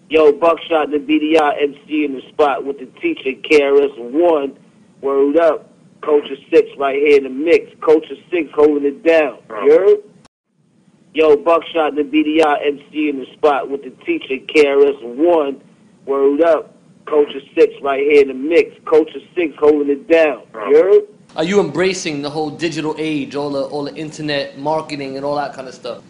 Yo, Buckshot the BDI MC in the spot with the teacher, Krs1. Word up. Culture 6 right here in the mix. Culture 6 holding it down. You heard? Yo, Buckshot the BDI MC in the spot with the teacher, Krs1. Word up. Culture 6 right here in the mix. Culture 6 holding it down. You heard? Are you embracing the whole digital age, all the internet marketing and all that kind of stuff?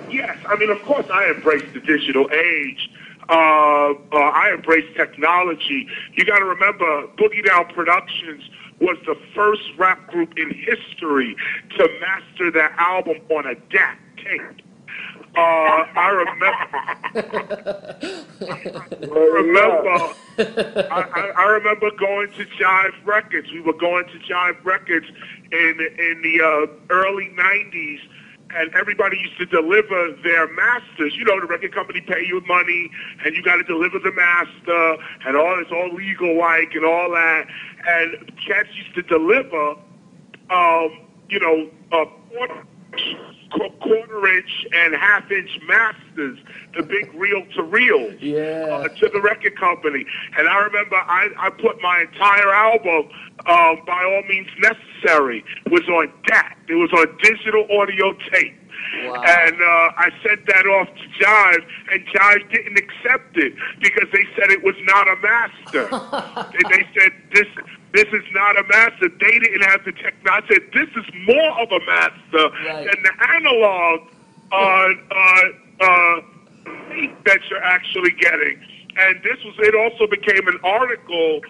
Yes, I mean, of course I embrace the digital age. I embrace technology. You got to remember, Boogie Down Productions was the first rap group in history to master their album on a DAT tape. I remember going to Jive Records. We were going to Jive Records in the early 90s. And everybody used to deliver their masters. You know, the record company pay you money, and you got to deliver the master, and all it's all legal-like and all that. And cats used to deliver, quarter-inch and half-inch masters, the big reel-to-reel, to the record company. And I remember I put my entire album, By All Means Necessary, was on DAT. It was on digital audio tape. Wow. And I sent that off to Jive, and Jive didn't accept it because they said it was not a master. they said, this is not a master. They didn't have the technology. I said, this is more of a master than the analog that you're actually getting. And it also became an article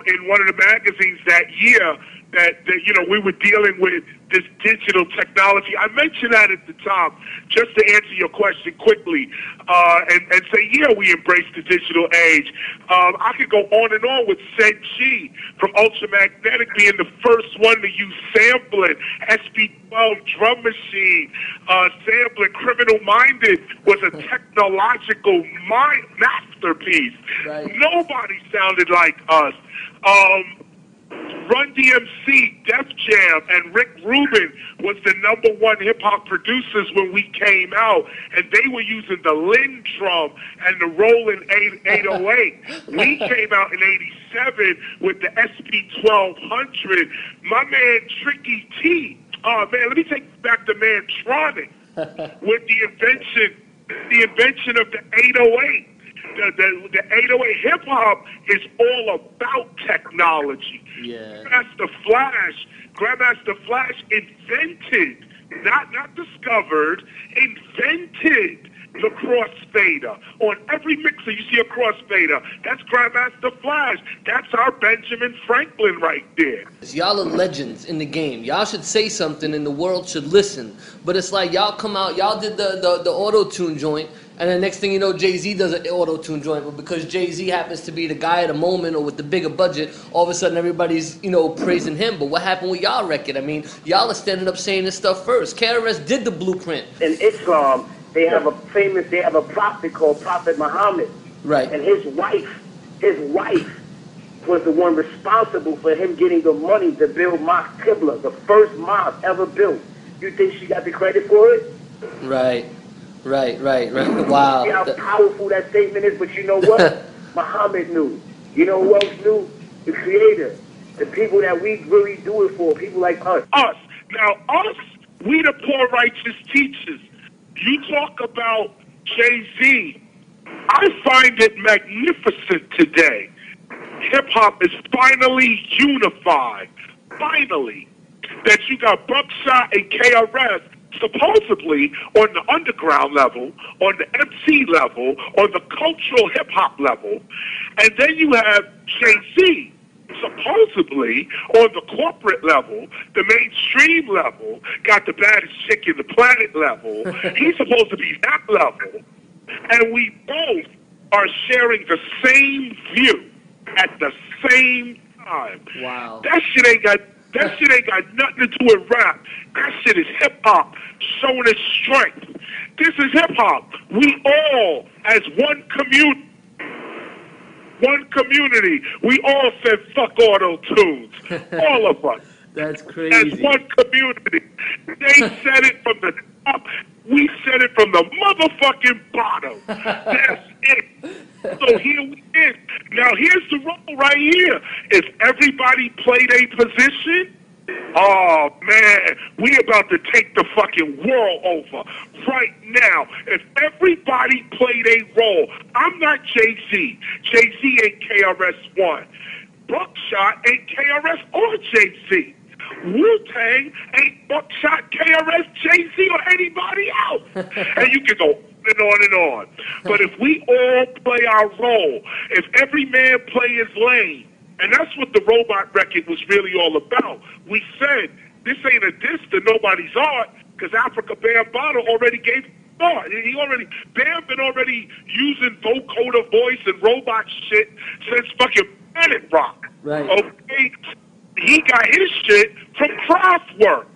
in one of the magazines that year that we were dealing with this digital technology. I mentioned that at the top just to answer your question quickly and say, yeah, we embrace the digital age. I could go on and on with Sen G from Ultramagnetic being the first one to use sampling, SP12 drum machine, sampling. Criminal Minded was a technological masterpiece. Right. Nobody sounded like us. Run DMC, Def Jam, and Rick Rubin was the #1 hip-hop producers when we came out, and they were using the Lynn drum and the Roland 808. We came out in '87 with the SP1200. My man Tricky T, oh man, let me take you back to Mantronic with the invention of the 808. The 808 hip-hop is all about technology. Yeah. Grandmaster Flash invented, not discovered, invented the crossfader. On every mixer you see a crossfader. That's Grandmaster Flash. That's our Benjamin Franklin right there. Y'all are legends in the game. Y'all should say something and the world should listen. But it's like y'all come out, y'all did the auto-tune joint, and the next thing you know, Jay-Z does an auto-tune joint. But because Jay-Z happens to be the guy at the moment or with the bigger budget, all of a sudden everybody's, praising him. But what happened with y'all record? I mean, y'all are standing up saying this stuff first. KRS did the blueprint. In Islam, they have a prophet called Prophet Muhammad. Right. And his wife was the one responsible for him getting the money to build Mosque Qibla, the first mosque ever built. You think she got the credit for it? Right. Wow. See how powerful that statement is, but you know what? Muhammad knew. You know who else knew? The Creator. The people that we really do it for, people like us. Us. Now, us, we the poor righteous teachers. You talk about Jay-Z. I find it magnificent today. Hip-hop is finally unified. Finally. That you got Buckshot and KRS supposedly on the underground level, on the MC level, on the cultural hip-hop level. And then you have Jay-Z supposedly on the corporate level, the mainstream level, got the baddest chick in the planet level. He's supposed to be that level. And we both are sharing the same view at the same time. Wow. That shit ain't got nothing to do with rap. That shit is hip-hop showing its strength. This is hip-hop. We all, as one community, we all said fuck auto-tunes. All of us. That's crazy. As one community. They said it from the top. We said it from the motherfucking bottom. That's it. So here we is. Now here's the role right here. If everybody played a position, oh man, we about to take the fucking world over right now. If everybody played a role, I'm not Jay-Z. Jay-Z ain't KRS-One. Buckshot ain't KRS or Jay-Z. Wu-Tang ain't Buckshot, KRS, Jay-Z, or anybody else. And you can go on and on and on. But if we all play our role, if every man play his lane, and that's what the Robot record was really all about. We said, this ain't a diss to nobody's art, because Africa Bambaataa already gave art. Bam been already using vocoder voice and robot shit since fucking Planet Rock. Right. Okay? He got his shit from Kraftwerk.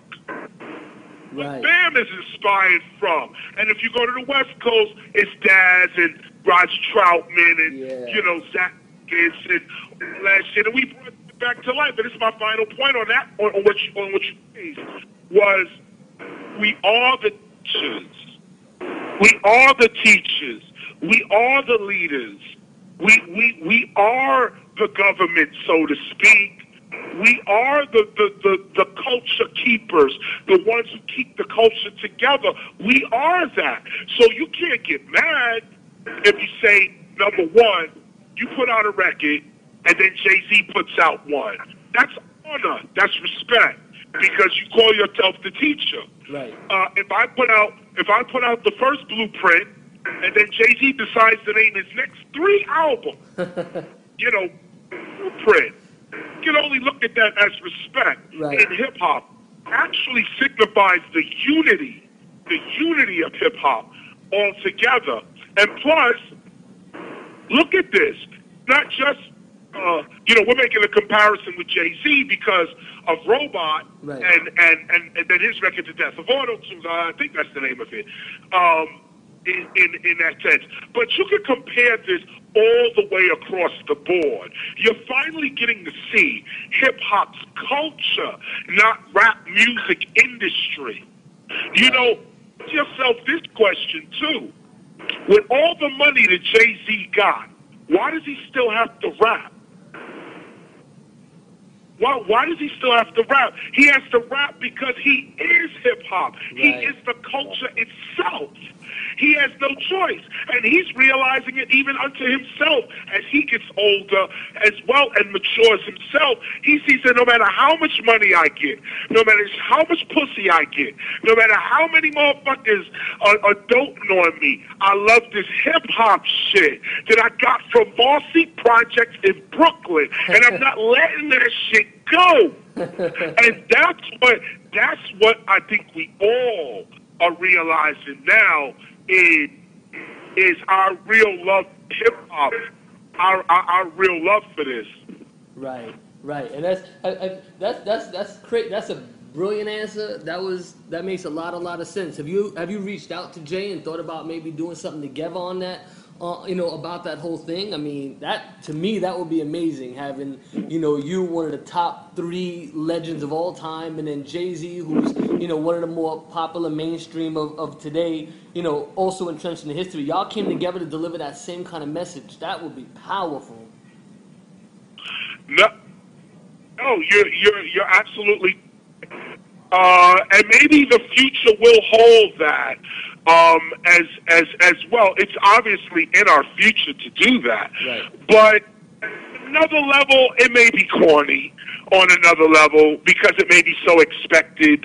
Right. Bam is inspired from. And if you go to the West Coast, it's Daz and Raj Troutman and, Zach Gibbs and all that shit. And we brought it back to life. And this is my final point on that, on what you raised, was we are the teachers. We are the teachers. We are the leaders. We are the government, so to speak. We are the culture keepers, the ones who keep the culture together. We are that. So you can't get mad if you say, number one, you put out a record and then Jay-Z puts out one. That's honor. That's respect, because you call yourself the teacher. Right. If I put out the first Blueprint and then Jay-Z decides to name his next 3 albums, Blueprint, you can only look at that as respect. Right. In hip-hop actually signifies the unity of hip-hop altogether. And plus, look at this. Not just, we're making a comparison with Jay-Z because of Robot right. and then his record, The Death of Auto-Tune. I think that's the name of it. In that sense. But you can compare this all the way across the board. You're finally getting to see hip-hop's culture, not rap music industry. Ask yourself this question, too. With all the money that Jay-Z got, why does he still have to rap? Why does he still have to rap? He has to rap because he is hip-hop. Right. He is the culture itself. He has no choice, and he's realizing it even unto himself as he gets older as well and matures himself. He sees that no matter how much money I get, no matter how much pussy I get, no matter how many motherfuckers are doting on me, I love this hip-hop shit that I got from Marcy Projects in Brooklyn, and I'm not letting that shit go. And that's what I think we all are realizing now is our real love for hip hop, our real love for this. Right, and that's great. That's a brilliant answer. That makes a lot of sense. Have you reached out to Jay and thought about maybe doing something together on that? About that whole thing. I mean, to me that would be amazing. Having you one of the top 3 legends of all time, and then Jay-Z, who's one of the more popular mainstream of today. Also entrenched in the history. Y'all came together to deliver that same kind of message. That would be powerful. No, you're absolutely. And maybe the future will hold that. As well, it's obviously in our future to do that. Right. But another level, it may be corny on another level because it may be so expected